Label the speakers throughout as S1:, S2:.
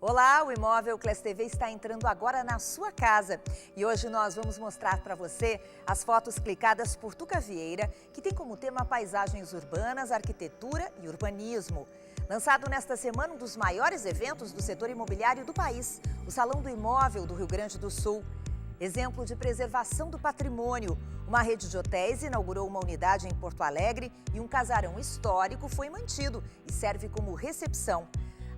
S1: Olá, o Imóvel Class TV está entrando agora na sua casa e hoje nós vamos mostrar para você as fotos clicadas por Tuca Vieira, que tem como tema paisagens urbanas, arquitetura e urbanismo. Lançado nesta semana um dos maiores eventos do setor imobiliário do país, o Salão do Imóvel do Rio Grande do Sul. Exemplo de preservação do patrimônio, uma rede de hotéis inaugurou uma unidade em Porto Alegre e um casarão histórico foi mantido e serve como recepção.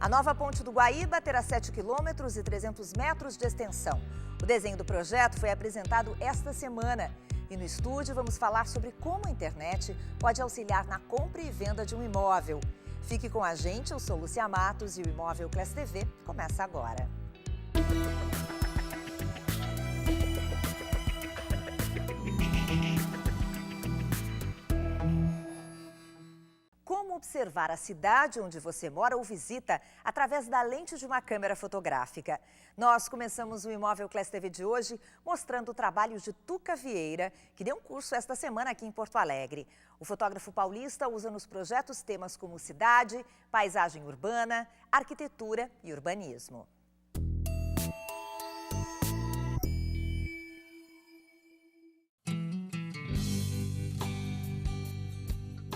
S1: A nova ponte do Guaíba terá 7 quilômetros e 300 metros de extensão. O desenho do projeto foi apresentado esta semana. E no estúdio vamos falar sobre como a internet pode auxiliar na compra e venda de um imóvel. Fique com a gente, eu sou Lúcia Matos e o Imóvel Class TV começa agora. Como observar a cidade onde você mora ou visita através da lente de uma câmera fotográfica? Nós começamos o Imóvel Class TV de hoje mostrando o trabalho de Tuca Vieira, que deu um curso esta semana aqui em Porto Alegre. O fotógrafo paulista usa nos projetos temas como cidade, paisagem urbana, arquitetura e urbanismo.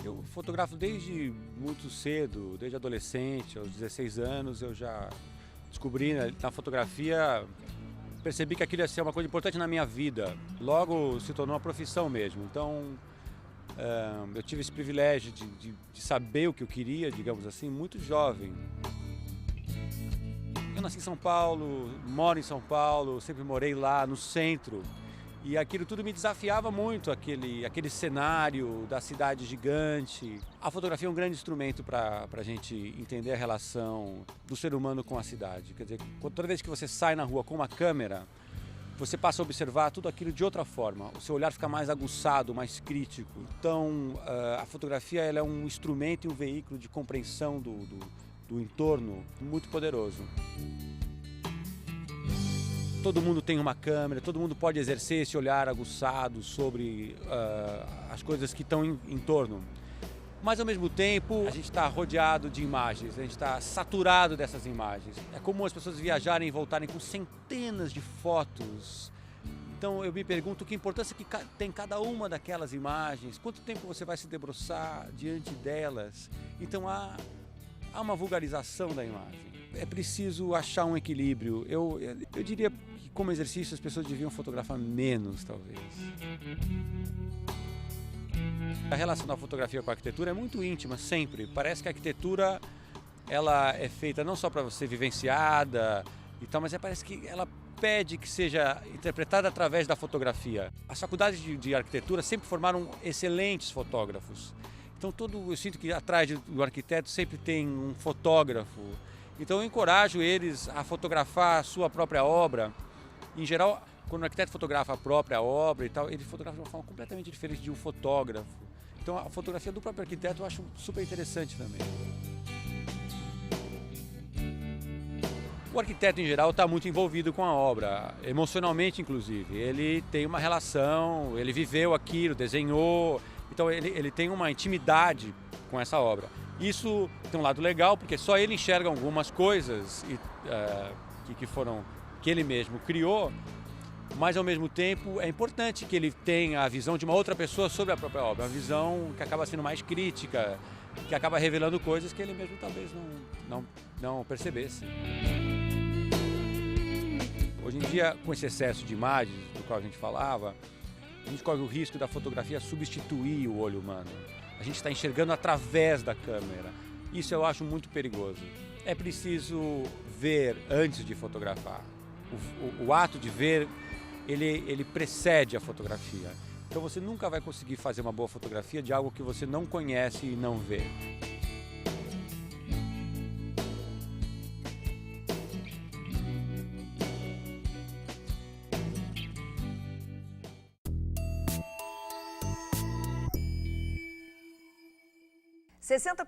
S2: Eu fotografo desde muito cedo, desde adolescente, aos 16 anos, eu já descobri na fotografia, percebi que aquilo ia ser uma coisa importante na minha vida. Logo se tornou uma profissão mesmo, então eu tive esse privilégio de saber o que eu queria, digamos assim, muito jovem. Eu nasci em São Paulo, moro em São Paulo, sempre morei lá no centro. E aquilo tudo me desafiava muito, aquele cenário da cidade gigante. A fotografia é um grande instrumento para a gente entender a relação do ser humano com a cidade. Quer dizer, toda vez que você sai na rua com uma câmera, você passa a observar tudo aquilo de outra forma. O seu olhar fica mais aguçado, mais crítico. Então, a fotografia ela é um instrumento e um veículo de compreensão do entorno muito poderoso. Todo mundo tem uma câmera, todo mundo pode exercer esse olhar aguçado sobre as coisas que estão em torno. Mas, ao mesmo tempo, a gente está rodeado de imagens, a gente está saturado dessas imagens. É comum as pessoas viajarem e voltarem com centenas de fotos. Então, eu me pergunto que importância que tem cada uma daquelas imagens, quanto tempo você vai se debruçar diante delas. Então, há uma vulgarização da imagem. É preciso achar um equilíbrio. Eu diria que, como exercício, as pessoas deviam fotografar menos, talvez. A relação da fotografia com a arquitetura é muito íntima, sempre. Parece que a arquitetura ela é feita não só para ser vivenciada e tal, mas parece que ela pede que seja interpretada através da fotografia. As faculdades de arquitetura sempre formaram excelentes fotógrafos. Então, eu sinto que atrás do arquiteto sempre tem um fotógrafo. Então eu encorajo eles a fotografar a sua própria obra. Em geral, quando o arquiteto fotografa a própria obra e tal, ele fotografa de uma forma completamente diferente de um fotógrafo. Então a fotografia do próprio arquiteto eu acho super interessante também. O arquiteto em geral está muito envolvido com a obra, emocionalmente inclusive. Ele tem uma relação, ele viveu aquilo, desenhou, então ele tem uma intimidade com essa obra. Isso tem um lado legal, porque só ele enxerga algumas coisas que ele mesmo criou, mas ao mesmo tempo é importante que ele tenha a visão de uma outra pessoa sobre a própria obra, uma visão que acaba sendo mais crítica, que acaba revelando coisas que ele mesmo talvez não percebesse. Hoje em dia, com esse excesso de imagens do qual a gente falava, a gente corre o risco da fotografia substituir o olho humano. A gente está enxergando através da câmera. Isso eu acho muito perigoso. É preciso ver antes de fotografar. O ato de ver, ele precede a fotografia. Então você nunca vai conseguir fazer uma boa fotografia de algo que você não conhece e não vê.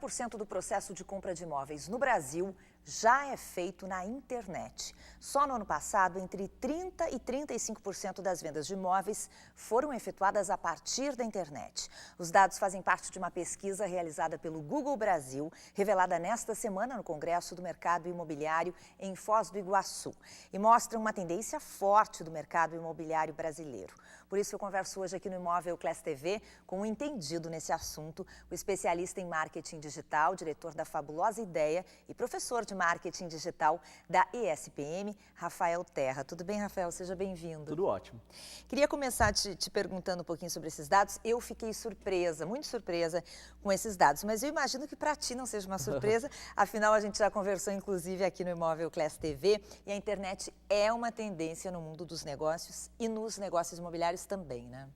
S1: % do processo de compra de imóveis no Brasil já é feito na internet. Só no ano passado, entre 30% e 35% das vendas de imóveis foram efetuadas a partir da internet. Os dados fazem parte de uma pesquisa realizada pelo Google Brasil, revelada nesta semana no Congresso do Mercado Imobiliário em Foz do Iguaçu, e mostram uma tendência forte do mercado imobiliário brasileiro. Por isso eu converso hoje aqui no Imóvel Class TV com um entendido nesse assunto, o especialista em marketing digital, diretor da Fabulosa Ideia e professor de marketing digital da ESPM, Rafael Terra. Tudo bem, Rafael? Seja bem-vindo.
S3: Tudo ótimo.
S1: Queria começar te perguntando um pouquinho sobre esses dados. Eu fiquei surpresa, muito surpresa com esses dados, mas eu imagino que para ti não seja uma surpresa, afinal a gente já conversou inclusive aqui no Imóvel Class TV e a internet é uma tendência no mundo dos negócios e nos negócios imobiliários também, né?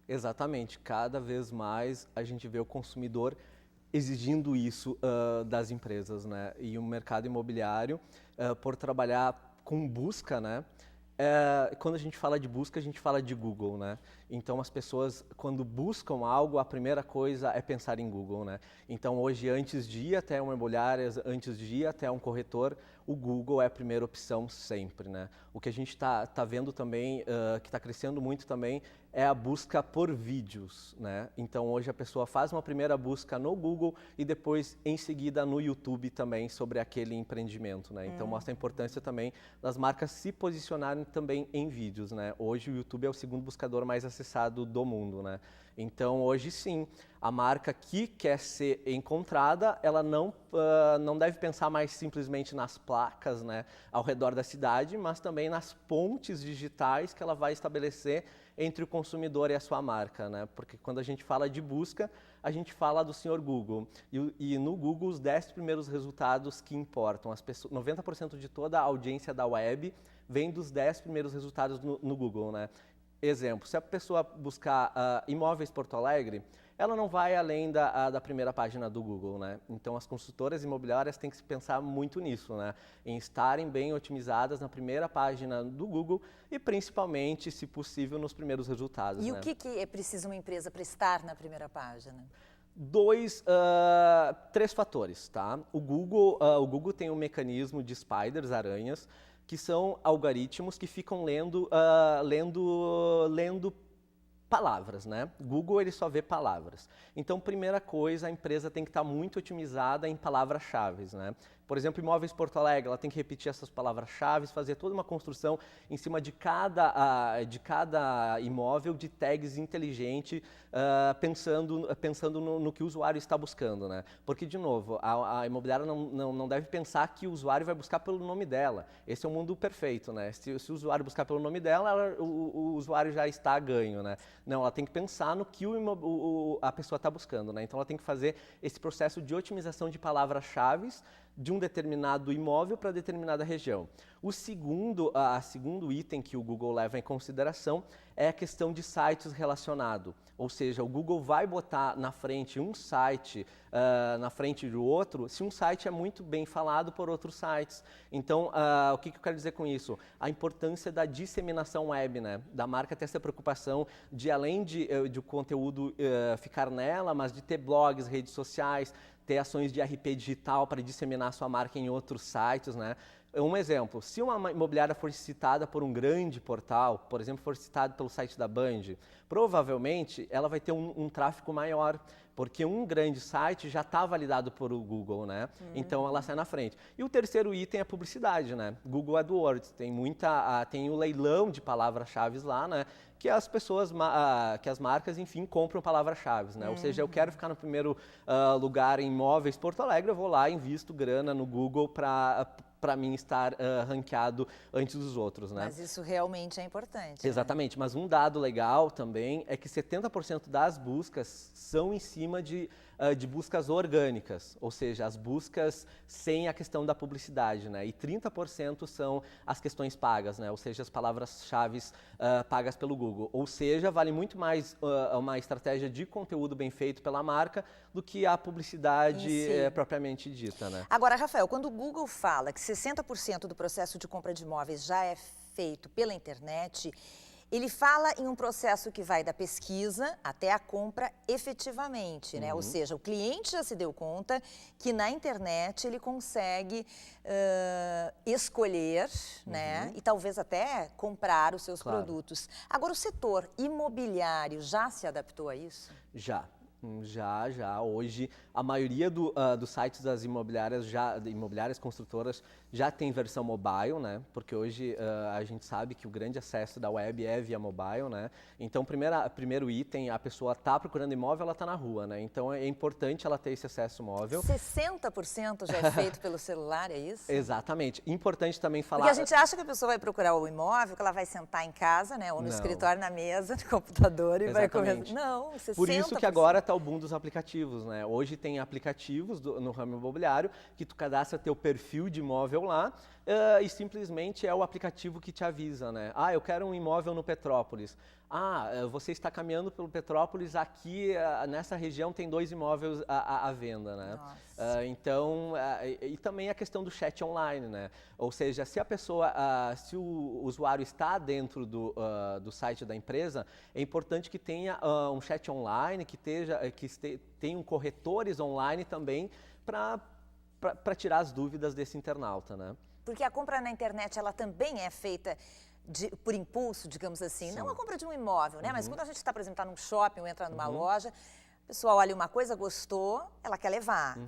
S3: Exatamente. Cada vez mais a gente vê o consumidor exigindo isso das empresas, né? E o mercado imobiliário, por trabalhar com busca, né? Quando a gente fala de busca, a gente fala de Google, né? Então, as pessoas, quando buscam algo, a primeira coisa é pensar em Google, né? Então, hoje, antes de ir até uma imobiliária, antes de ir até um corretor, o Google é a primeira opção sempre, né? O que a gente tá vendo também, que está crescendo muito também, é a busca por vídeos, né? Então, hoje a pessoa faz uma primeira busca no Google e depois, em seguida, no YouTube também sobre aquele empreendimento, né? Então, mostra a importância também das marcas se posicionarem também em vídeos, né? Hoje, o YouTube é o segundo buscador mais acessado do mundo, né? Então, hoje sim, a marca que quer ser encontrada, ela não deve pensar mais simplesmente nas placas, né, ao redor da cidade, mas também nas pontes digitais que ela vai estabelecer entre o consumidor e a sua marca, né? Porque quando a gente fala de busca, a gente fala do senhor Google. E no Google, os 10 primeiros resultados que importam. 90% de toda a audiência da web vem dos 10 primeiros resultados no Google, né? Exemplo, se a pessoa buscar imóveis Porto Alegre, ela não vai além da primeira página do Google, né? Então, as consultoras imobiliárias têm que se pensar muito nisso, né? Em estarem bem otimizadas na primeira página do Google e, principalmente, se possível, nos primeiros resultados.
S1: E
S3: né?
S1: o que é preciso uma empresa para estar na primeira página?
S3: 3 fatores, tá? O Google tem um mecanismo de spiders, aranhas, que são algoritmos que ficam lendo palavras, né? Google, ele só vê palavras. Então, primeira coisa, a empresa tem que estar muito otimizada em palavras-chave, né? Por exemplo, Imóveis Porto Alegre, ela tem que repetir essas palavras-chave, fazer toda uma construção em cima de cada imóvel de tags inteligente, pensando no que o usuário está buscando, né? Porque, de novo, a imobiliária não deve pensar que o usuário vai buscar pelo nome dela. Esse é o mundo perfeito, né? Se o usuário buscar pelo nome dela, o usuário já está a ganho, né? Não, ela tem que pensar no que a pessoa está buscando, né? Então, ela tem que fazer esse processo de otimização de palavras-chave de um determinado imóvel para determinada região. O segundo item que o Google leva em consideração é a questão de sites relacionados. Ou seja, o Google vai botar na frente um site na frente do outro se um site é muito bem falado por outros sites. Então, o que eu quero dizer com isso? A importância da disseminação web, né? Da marca ter essa preocupação de, além de o conteúdo ficar nela, mas de ter blogs, redes sociais, ter ações de RP digital para disseminar a sua marca em outros sites, né? Um exemplo, se uma imobiliária for citada por um grande portal, por exemplo, for citada pelo site da Band, provavelmente ela vai ter um tráfego maior, porque um grande site já está validado por o Google, né? Então ela sai na frente. E o terceiro item é a publicidade, né? Google AdWords, tem o leilão de palavras-chave lá, né? Que as pessoas, que as marcas, enfim, compram palavras-chave, né? Ou seja, eu quero ficar no primeiro lugar em imóveis Porto Alegre, eu vou lá e invisto grana no Google para mim estar ranqueado antes dos outros, né?
S1: Mas isso realmente é importante.
S3: Exatamente, mas um dado legal também é que 70% das buscas são em cima de buscas orgânicas, ou seja, as buscas sem a questão da publicidade, né? E 30% são as questões pagas, né? Ou seja, as palavras-chave pagas pelo Google. Ou seja, vale muito mais uma estratégia de conteúdo bem feito pela marca do que a publicidade propriamente dita, né?
S1: Agora, Rafael, quando o Google fala que 60% do processo de compra de imóveis já é feito pela internet, Ele fala em um processo que vai da pesquisa até a compra efetivamente, né? Ou seja, o cliente já se deu conta que na internet ele consegue escolher, né? E talvez até comprar os seus produtos. Agora, o setor imobiliário já se adaptou a isso?
S3: Já. Hoje, a maioria dos sites das imobiliárias construtoras já tem versão mobile, né? Porque hoje a gente sabe que o grande acesso da web é via mobile, né? Então, primeiro item, a pessoa está procurando imóvel, ela está na rua, né? Então, é importante ela ter esse acesso móvel.
S1: 60% já é feito pelo celular, é isso?
S3: Exatamente. Importante também falar...
S1: Porque a gente acha que a pessoa vai procurar o imóvel, que ela vai sentar em casa, né? Ou no escritório, na mesa, no computador e vai começar... Não, 60%.
S3: Por isso que agora está o boom dos aplicativos, né? Hoje tem aplicativos no ramo imobiliário que tu cadastra teu perfil de imóvel lá e simplesmente é o aplicativo que te avisa, né? Ah, eu quero um imóvel no Petrópolis. Ah, você está caminhando pelo Petrópolis, aqui nessa região tem 2 imóveis à venda, né? Então, e também a questão do chat online, né? Ou seja, se a pessoa, se o usuário está dentro do site da empresa, é importante que tenha um chat online, que tenham corretores online também para tirar as dúvidas desse internauta, né?
S1: Porque a compra na internet, ela também é feita por impulso, digamos assim. Sim. Não a compra de um imóvel, né? Mas quando a gente está, por exemplo, num shopping ou entra numa loja, o pessoal olha uma coisa, gostou, ela quer levar.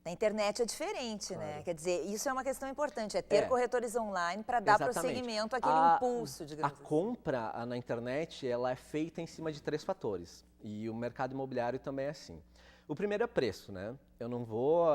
S1: Na internet é diferente, né? Quer dizer, isso é uma questão importante, é ter corretores online para dar prosseguimento àquele impulso, digamos assim.
S3: A compra na internet, ela é feita em cima de 3 fatores. E o mercado imobiliário também é assim. O primeiro é preço, né? Eu não vou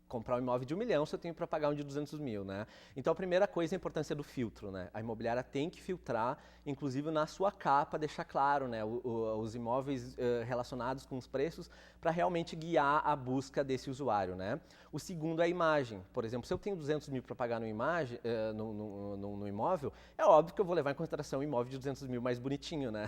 S3: comprar um imóvel de 1 milhão se eu tenho para pagar um de 200 mil, né? Então, a primeira coisa é a importância do filtro, né? A imobiliária tem que filtrar, inclusive na sua capa, deixar claro, né, os imóveis relacionados com os preços para realmente guiar a busca desse usuário, né? O segundo é a imagem. Por exemplo, se eu tenho 200 mil para pagar no imóvel, é óbvio que eu vou levar em consideração um imóvel de 200 mil mais bonitinho, né?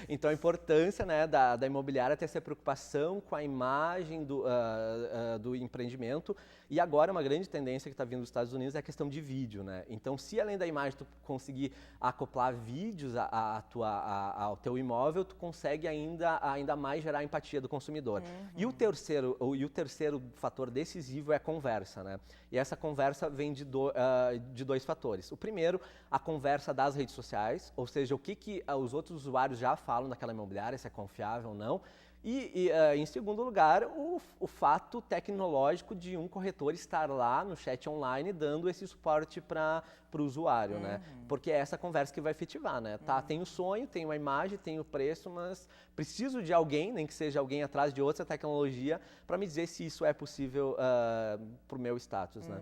S3: Então, a importância, né, da imobiliária ter essa preocupação com a imagem do empreendimento. E agora uma grande tendência que está vindo dos Estados Unidos é a questão de vídeo, né? Então, se além da imagem tu conseguir acoplar vídeos ao teu imóvel, tu consegue ainda mais gerar a empatia do consumidor. E o terceiro fator decisivo é a conversa, né? E essa conversa vem de 2 fatores. O primeiro, a conversa das redes sociais, ou seja, o que os outros usuários já falam daquela imobiliária, se é confiável ou não. E em segundo lugar, o fato tecnológico de um corretor estar lá no chat online dando esse suporte para o usuário, né? Porque é essa conversa que vai efetivar, né? Tá, tem o sonho, tem a imagem, tem o preço, mas preciso de alguém, nem que seja alguém atrás de outra tecnologia, para me dizer se isso é possível para o meu status, né?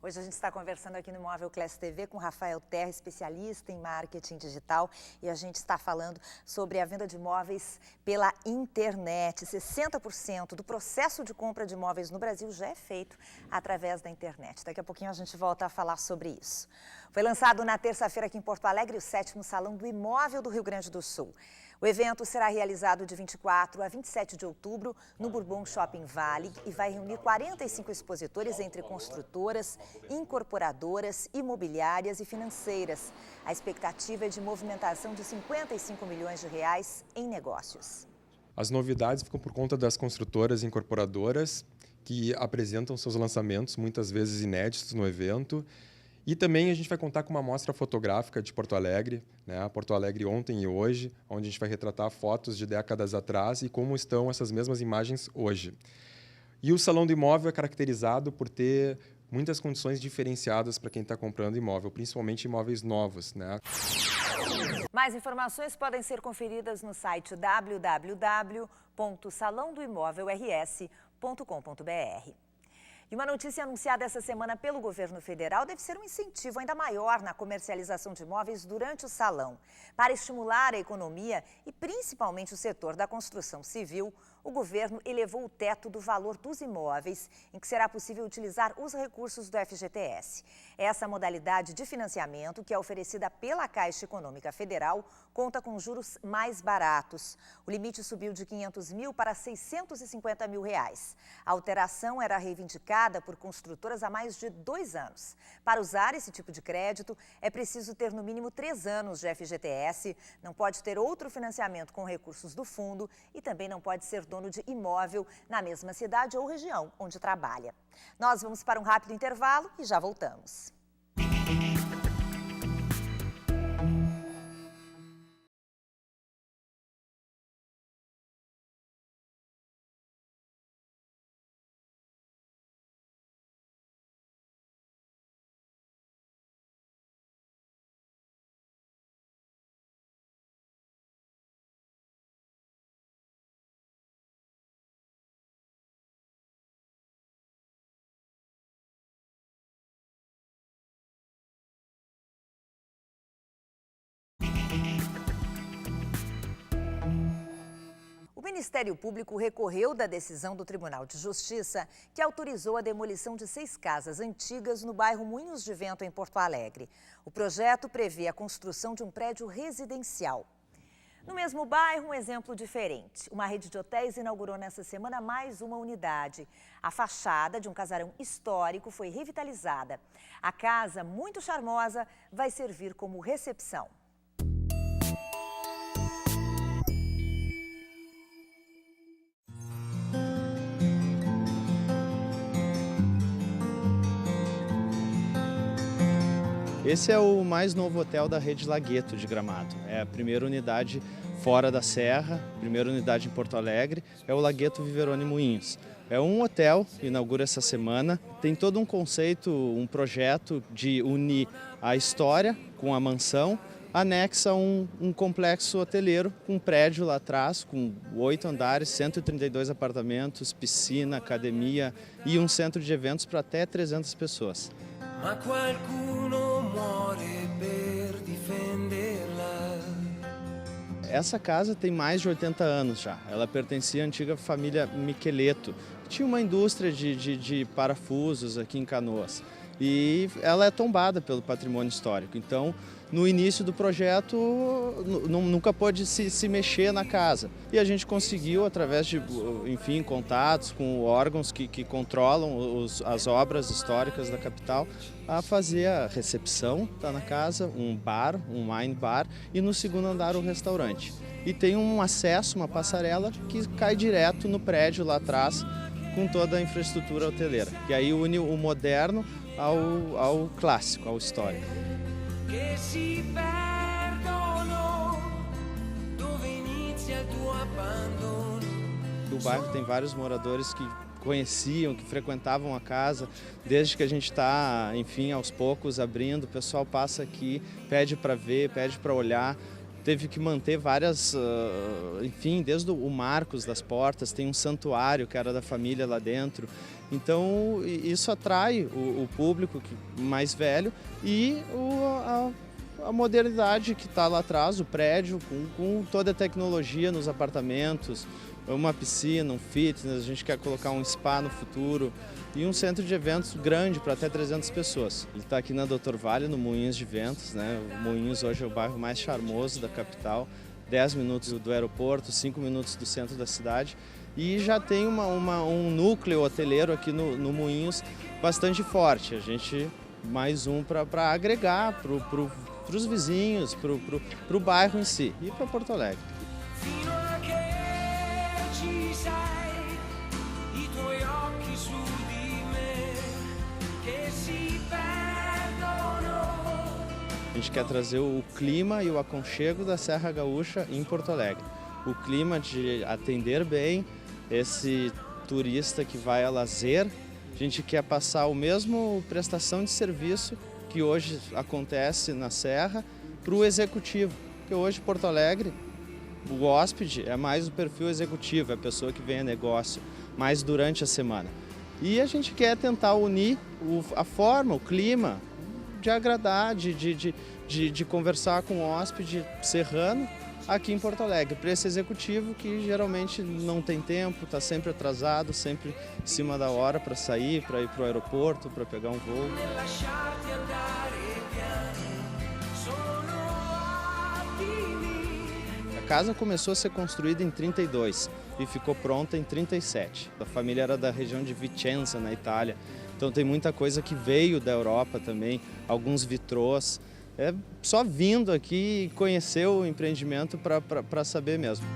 S1: Hoje a gente está conversando aqui no Imóvel Class TV com Rafael Terra, especialista em marketing digital, e a gente está falando sobre a venda de imóveis pela internet. 60% do processo de compra de imóveis no Brasil já é feito através da internet. Daqui a pouquinho a gente volta a falar sobre isso. Foi lançado na terça-feira aqui em Porto Alegre o 7º Salão do Imóvel do Rio Grande do Sul. O evento será realizado de 24 a 27 de outubro no Bourbon Shopping Valley e vai reunir 45 expositores entre construtoras, incorporadoras, imobiliárias e financeiras. A expectativa é de movimentação de 55 milhões de reais em negócios.
S4: As novidades ficam por conta das construtoras e incorporadoras que apresentam seus lançamentos, muitas vezes inéditos no evento. E também a gente vai contar com uma mostra fotográfica de Porto Alegre, né? Porto Alegre ontem e hoje, onde a gente vai retratar fotos de décadas atrás e como estão essas mesmas imagens hoje. E o Salão do Imóvel é caracterizado por ter muitas condições diferenciadas para quem está comprando imóvel, principalmente imóveis novos, né?
S1: Mais informações podem ser conferidas no site www.salãodoimovelrs.com.br. E uma notícia anunciada essa semana pelo governo federal deve ser um incentivo ainda maior na comercialização de imóveis durante o salão. Para estimular a economia e principalmente o setor da construção civil, o governo elevou o teto do valor dos imóveis em que será possível utilizar os recursos do FGTS. Essa modalidade de financiamento, que é oferecida pela Caixa Econômica Federal, conta com juros mais baratos. O limite subiu de R$500 mil para R$650 mil. A alteração era reivindicada por construtoras há mais de 2 anos. Para usar esse tipo de crédito, é preciso ter no mínimo 3 anos de FGTS, não pode ter outro financiamento com recursos do fundo e também não pode ser dono de imóvel na mesma cidade ou região onde trabalha. Nós vamos para um rápido intervalo e já voltamos. O Ministério Público recorreu da decisão do Tribunal de Justiça que autorizou a demolição de 6 casas antigas no bairro Moinhos de Vento, em Porto Alegre. O projeto prevê a construção de um prédio residencial. No mesmo bairro, um exemplo diferente. Uma rede de hotéis inaugurou nesta semana mais uma unidade. A fachada de um casarão histórico foi revitalizada. A casa, muito charmosa, vai servir como recepção.
S5: Esse é o mais novo hotel da rede Lagueto de Gramado. É a primeira unidade fora da Serra, primeira unidade em Porto Alegre, é o Lagueto Viverone Moinhos. É um hotel, inaugura essa semana, tem todo um conceito, um projeto de unir a história com a mansão, anexa um complexo hoteleiro com um prédio lá atrás, com 8 andares, 132 apartamentos, piscina, academia e um centro de eventos para até 300 pessoas.
S6: Ma qualcuno muore per difenderla.
S5: Essa casa tem mais de 80 anos já. Ela pertencia à antiga família Micheleto, que tinha uma indústria de parafusos aqui em Canoas. E ela é tombada pelo patrimônio histórico. Então, no início do projeto, nunca pôde se mexer na casa. E a gente conseguiu, através de, enfim, contatos com órgãos que controlam as obras históricas da capital, a fazer a recepção, tá na casa, um bar, um wine bar, e no segundo andar o restaurante. E tem um acesso, uma passarela, que cai direto no prédio lá atrás, com toda a infraestrutura hoteleira. E aí une o moderno ao clássico, ao histórico.
S6: Che si perdono, dove inizia il tuo abbandono.
S5: O bairro tem vários moradores que conheciam, que frequentavam a casa, desde que a gente está, enfim, aos poucos abrindo, o pessoal passa aqui, pede para ver, pede para olhar. Teve que manter várias, enfim, desde o Marcos das portas, tem um santuário que era da família lá dentro. Então, isso atrai o público mais velho e a modernidade que está lá atrás, o prédio, com toda a tecnologia nos apartamentos, uma piscina, um fitness, a gente quer colocar um spa no futuro e um centro de eventos grande para até 300 pessoas. Ele está aqui na Doutor Vale, no Moinhos de Ventos, né? O Moinhos hoje é o bairro mais charmoso da capital, 10 minutos do aeroporto, 5 minutos do centro da cidade. E já tem um núcleo hoteleiro aqui no Moinhos bastante forte. A gente, mais um para agregar para os vizinhos, para o bairro em si e para Porto Alegre.
S6: Fino a che ci sei, i tuoi occhi su di me, che si perdono.
S5: A gente quer trazer o clima e o aconchego da Serra Gaúcha em Porto Alegre. O clima de atender bem esse turista que vai a lazer. A gente quer passar o mesmo prestação de serviço que hoje acontece na Serra para o executivo. Porque hoje Porto Alegre, o hóspede é mais o perfil executivo, é a pessoa que vem a negócio, mais durante a semana. E a gente quer tentar unir a forma, o clima de agradar, de conversar com o hóspede serrano aqui em Porto Alegre. Preço executivo que geralmente não tem tempo, está sempre atrasado, sempre em cima da hora para sair, para ir para o aeroporto, para pegar um voo.
S6: lasciarti andare piano, sono attimi.
S5: A casa começou a ser construída em 32 e ficou pronta em 37. A família era da região de Vicenza, na Itália, então tem muita coisa que veio da Europa também, alguns vitrôs. É só vindo aqui conhecer o empreendimento para saber mesmo.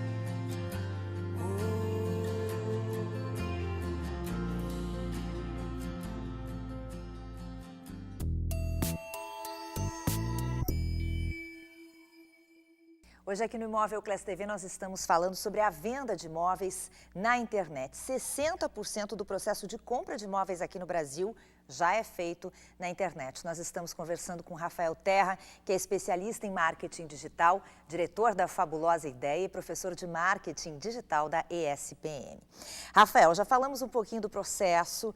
S1: Hoje aqui no Imóvel Class TV nós estamos falando sobre a venda de imóveis na internet. 60% do processo de compra de imóveis aqui no Brasil já é feito na internet. Nós estamos conversando com Rafael Terra, que é especialista em marketing digital, diretor da Fabulosa Ideia e professor de marketing digital da ESPM. Rafael, já falamos um pouquinho do processo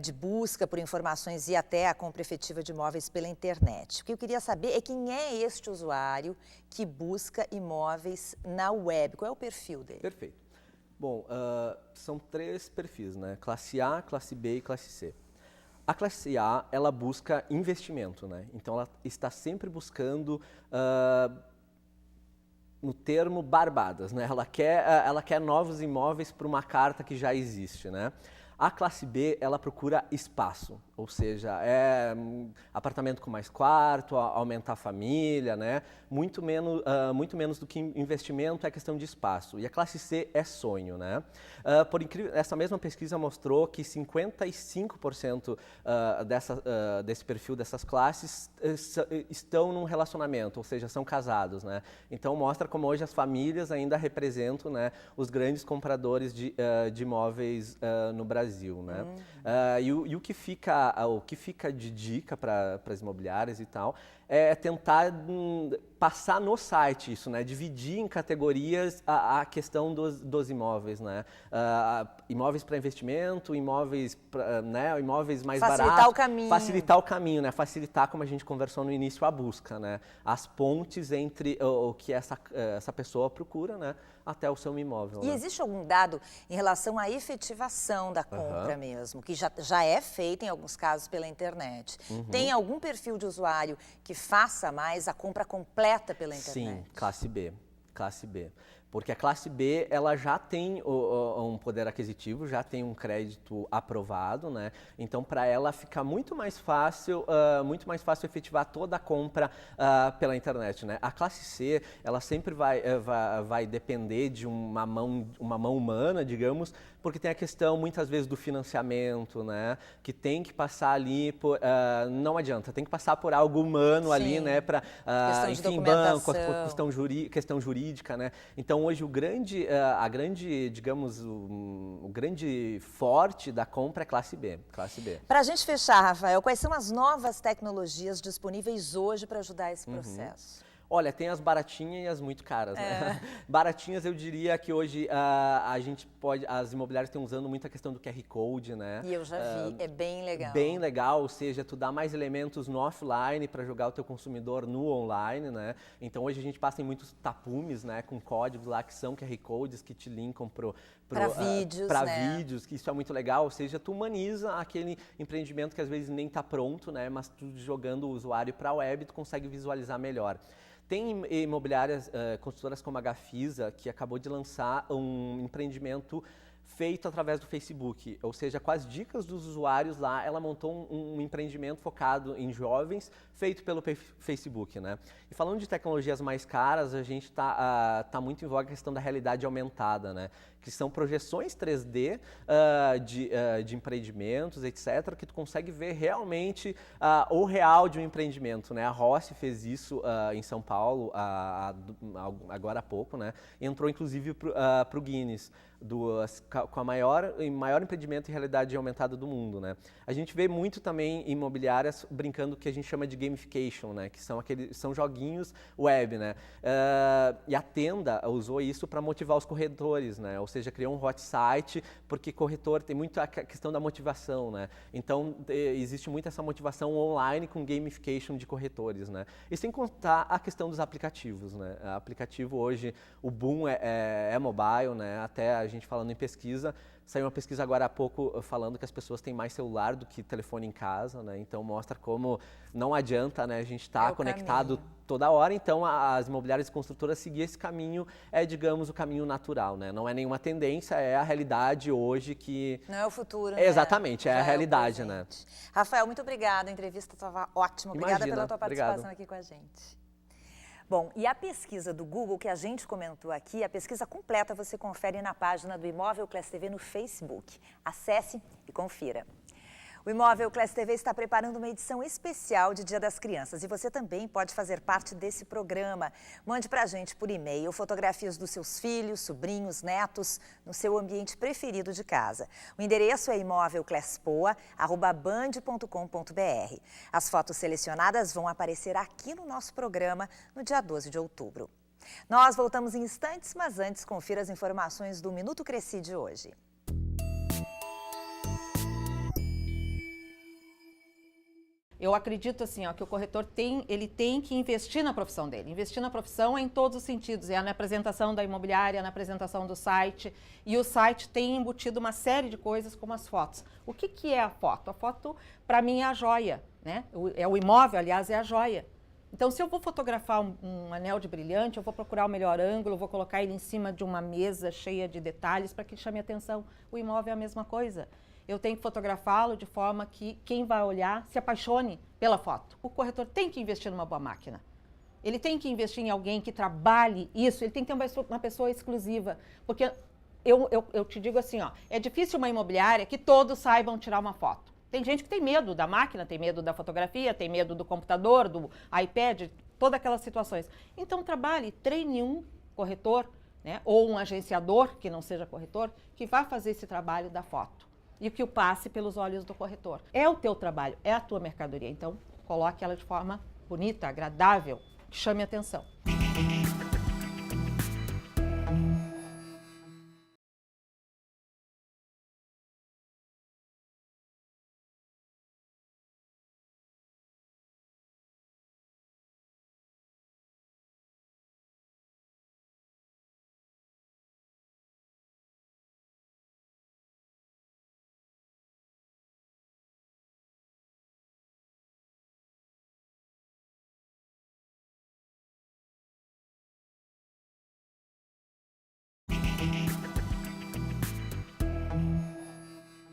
S1: de busca por informações e até a compra efetiva de imóveis pela internet. O que eu queria saber é quem é este usuário que busca imóveis na web. Qual é o perfil dele?
S3: Perfeito. Bom, são 3 perfis, né? Classe A, classe B e classe C. A classe A, ela busca investimento, né? Então, ela está sempre buscando, no termo, barbadas, né? Ela quer novos imóveis para uma carta que já existe, né? A classe B, ela procura espaço, ou seja, apartamento com mais quarto, aumentar a família, né? Muito menos do que investimento é questão de espaço. E a classe C é sonho, né? Por incrível, essa mesma pesquisa mostrou que 55% desse perfil dessas classes estão num relacionamento, ou seja, são casados, né? Então mostra como hoje as famílias ainda representam, né, os grandes compradores de imóveis no Brasil, né? E o que fica de dica para as imobiliárias e tal é tentar passar no site isso, né? Dividir em categorias a questão dos imóveis, né? Imóveis para investimento, imóveis mais baratos.
S1: Facilitar o caminho.
S3: Facilitar o caminho, né? Facilitar, como a gente conversou no início, a busca, né? As pontes entre o que essa pessoa procura, né? Até o seu imóvel.
S1: E
S3: né?
S1: existe algum dado em relação à efetivação da compra mesmo, que já é feita em alguns casos pela internet? Tem algum perfil de usuário que faça mais a compra completa pela internet?
S3: Sim, classe B. Classe B. Porque a classe B, ela já tem um poder aquisitivo, já tem um crédito aprovado, né? Então, para ela fica muito mais fácil efetivar toda a compra pela internet, né? A classe C, ela sempre vai depender de uma mão humana, digamos, porque tem a questão, muitas vezes, do financiamento, né? Que tem que passar ali por... não adianta, tem que passar por algo humano ali, né? Para, enfim, banco, questão jurídica, né? Então, hoje, o grande forte da compra é classe B.
S1: Para a gente fechar, Rafael, quais são as novas tecnologias disponíveis hoje para ajudar esse processo?
S3: Olha, tem as baratinhas e as muito caras, né? Baratinhas, eu diria que hoje as imobiliárias estão usando muito a questão do QR Code, né?
S1: E eu já vi, é bem legal.
S3: Bem legal, ou seja, tu dá mais elementos no offline para jogar o teu consumidor no online, né? Então hoje a gente passa em muitos tapumes, né? Com códigos lá que são QR Codes que te linkam para
S1: vídeos,
S3: né? Vídeos, que isso é muito legal, ou seja, tu humaniza aquele empreendimento que às vezes nem está pronto, né? Mas tu jogando o usuário para a web, tu consegue visualizar melhor. Tem imobiliárias, construtoras como a Gafisa, que acabou de lançar um empreendimento feito através do Facebook, ou seja, com as dicas dos usuários lá, ela montou um empreendimento focado em jovens, feito pelo Facebook, né? E falando de tecnologias mais caras, a gente tá muito em voga a questão da realidade aumentada, né? Que são projeções 3D de empreendimentos, etc., que tu consegue ver realmente o real de um empreendimento, né? A Rossi fez isso em São Paulo agora há pouco, né? Entrou inclusive para o Guinness. com a maior empreendimento em realidade aumentada do mundo, né? A gente vê muito também imobiliárias brincando que a gente chama de gamification, né? Que são joguinhos web, né? E a Tenda usou isso para motivar os corretores, né? Ou seja, criou um hot site, porque corretor tem muito a questão da motivação, né? Então, existe muito essa motivação online com gamification de corretores, né? E sem contar a questão dos aplicativos, né? O aplicativo hoje, o boom é mobile, né? Até a gente falando em pesquisa, saiu uma pesquisa agora há pouco falando que as pessoas têm mais celular do que telefone em casa, né? Então mostra como não adianta, né, a gente estar conectado toda hora. Então as imobiliárias e construtoras seguir esse caminho digamos, o caminho natural, né? Não é nenhuma tendência, é a realidade hoje que...
S1: Não é o futuro, né?
S3: Exatamente, é a realidade, né?
S1: Rafael, muito obrigada, a entrevista estava ótima. Obrigada pela tua participação aqui com a gente. Bom, e a pesquisa do Google que a gente comentou aqui, a pesquisa completa você confere na página do Imóvel Class TV no Facebook. Acesse e confira. O Imóvel Class TV está preparando uma edição especial de Dia das Crianças e você também pode fazer parte desse programa. Mande pra gente por e-mail fotografias dos seus filhos, sobrinhos, netos, no seu ambiente preferido de casa. O endereço é imovelclasspoa@band.com.br. As fotos selecionadas vão aparecer aqui no nosso programa no dia 12 de outubro. Nós voltamos em instantes, mas antes confira as informações do Minuto Cresci de hoje.
S7: Eu acredito assim, ó, que o corretor tem que investir na profissão dele. Investir na profissão em todos os sentidos, na apresentação da imobiliária, na apresentação do site. E o site tem embutido uma série de coisas como as fotos. O que é a foto? A foto, para mim, é a joia, né? O imóvel, aliás, é a joia. Então, se eu vou fotografar um anel de brilhante, eu vou procurar o melhor ângulo, vou colocar ele em cima de uma mesa cheia de detalhes para que chame a atenção. O imóvel é a mesma coisa. Eu tenho que fotografá-lo de forma que quem vai olhar se apaixone pela foto. O corretor tem que investir numa boa máquina. Ele tem que investir em alguém que trabalhe isso, ele tem que ter uma pessoa exclusiva. Porque eu te digo assim, ó, é difícil uma imobiliária que todos saibam tirar uma foto. Tem gente que tem medo da máquina, tem medo da fotografia, tem medo do computador, do iPad, todas aquelas situações. Então trabalhe, treine um corretor, né, ou um agenciador, que não seja corretor, que vá fazer esse trabalho da foto. E que o passe pelos olhos do corretor. É o teu trabalho, é a tua mercadoria. Então, coloque ela de forma bonita, agradável, que chame a atenção.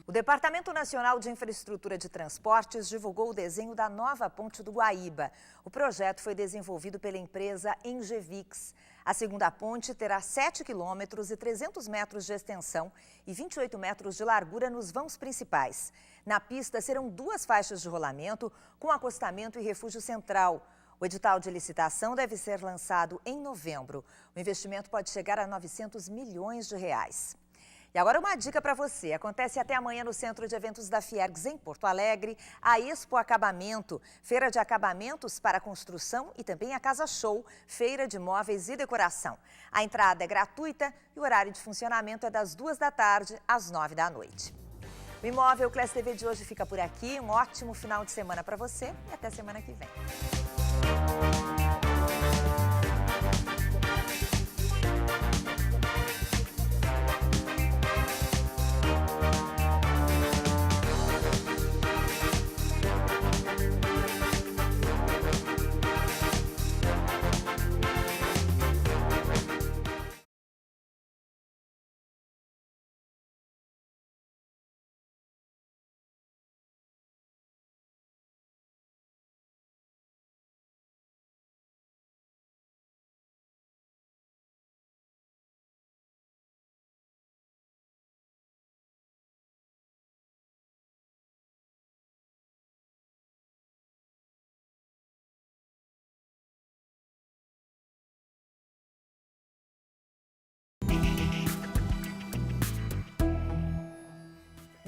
S1: O Departamento Nacional de Infraestrutura de Transportes divulgou o desenho da nova ponte do Guaíba. O projeto foi desenvolvido pela empresa Engevix. A segunda ponte terá 7 quilômetros e 300 metros de extensão e 28 metros de largura nos vãos principais. Na pista serão 2 faixas de rolamento com acostamento e refúgio central. O edital de licitação deve ser lançado em novembro. O investimento pode chegar a 900 milhões de reais. E agora uma dica para você. Acontece até amanhã no Centro de Eventos da Fiergs, em Porto Alegre, a Expo Acabamento, feira de acabamentos para construção e também a Casa Show, feira de móveis e decoração. A entrada é gratuita e o horário de funcionamento é das 2 da tarde às 9 da noite. O Imóvel Class TV de hoje fica por aqui. Um ótimo final de semana para você e até semana que vem.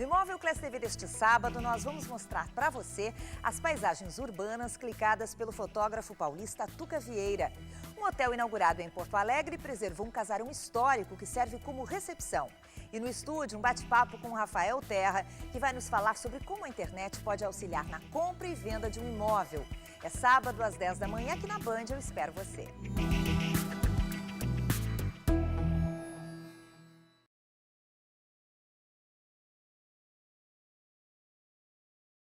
S1: No Imóvel Class TV deste sábado, nós vamos mostrar para você as paisagens urbanas clicadas pelo fotógrafo paulista Tuca Vieira. Um hotel inaugurado em Porto Alegre preservou um casarão histórico que serve como recepção. E no estúdio, um bate-papo com o Rafael Terra, que vai nos falar sobre como a internet pode auxiliar na compra e venda de um imóvel. É sábado às 10 da manhã aqui na Band, eu espero você.